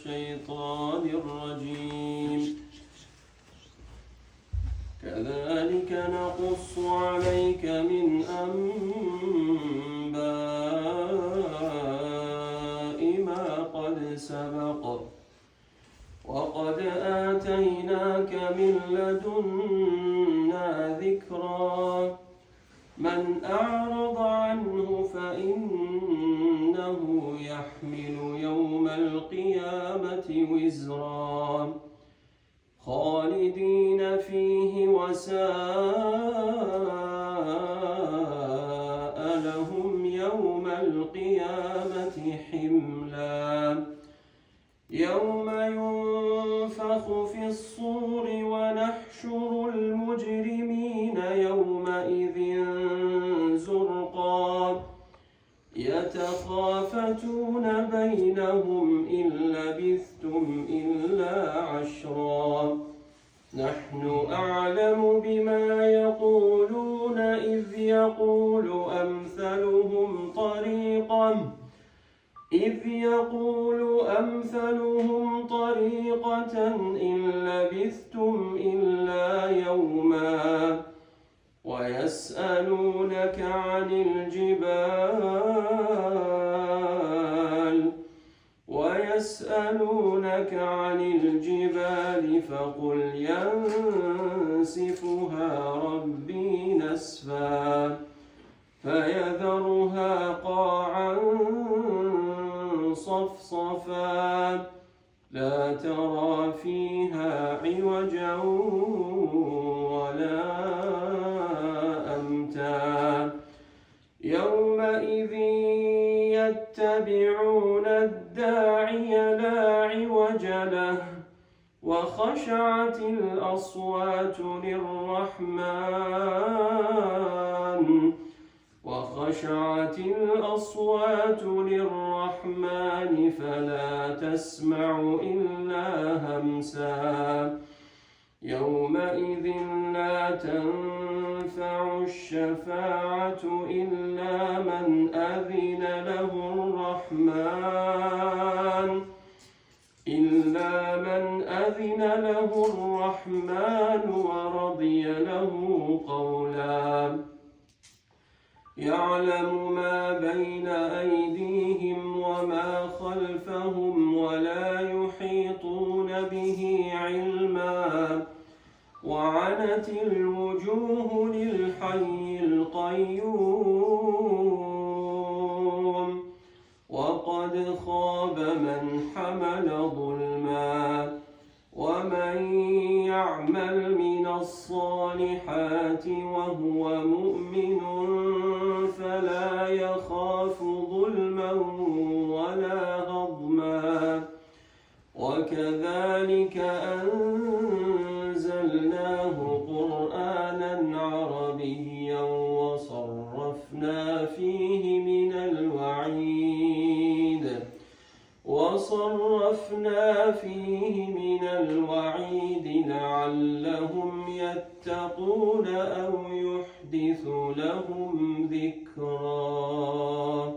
الشيطان الرجيم. كذلك نقص عليك من أنباء ما قد سبق وقد آتيناك من لدنا ذكرا. من أعرض عنه فإنه يحمل يوم القيامة وزرا خالدين فيه وساء لهم يوم القيامة حملا. يوم ينفخ في الصور ونحشر المجرمين يومئذ زرقا يتخافتون بينهم إن لبثتم إلا عشرا. نحن أعلم بما يقولون إذ يقول أمثلهم طريقة إن لبثتم إلا يوما. ويسألونك عن الجبال فقل ينسفها ربي نسفا فيذرها قاعا صفصفا لا ترى فيها عوجا ولا أمتا. يومئذ يتبعون الداعي لا عوج له وخشعت الأصوات للرحمن فلا تسمع إلا همسا. يومئذ لا تنفع الشفاعة إلا من أذن له الرحمن ورضي له قولا. يعلم ما بين أيديهم وما خلفهم ولا يحيطون به علما. وعنت الوجوه للحي القيوم وقد خاب من حمل ظلما. ومن يعمل من الصالحات وهو مؤمن فلا يخاف ظلما ولا هضما. وكذلك أنزلناه قرآنا عربيا وصرفنا فيه من الوعيد لعلهم يتقون أو يحدث لهم ذكرا.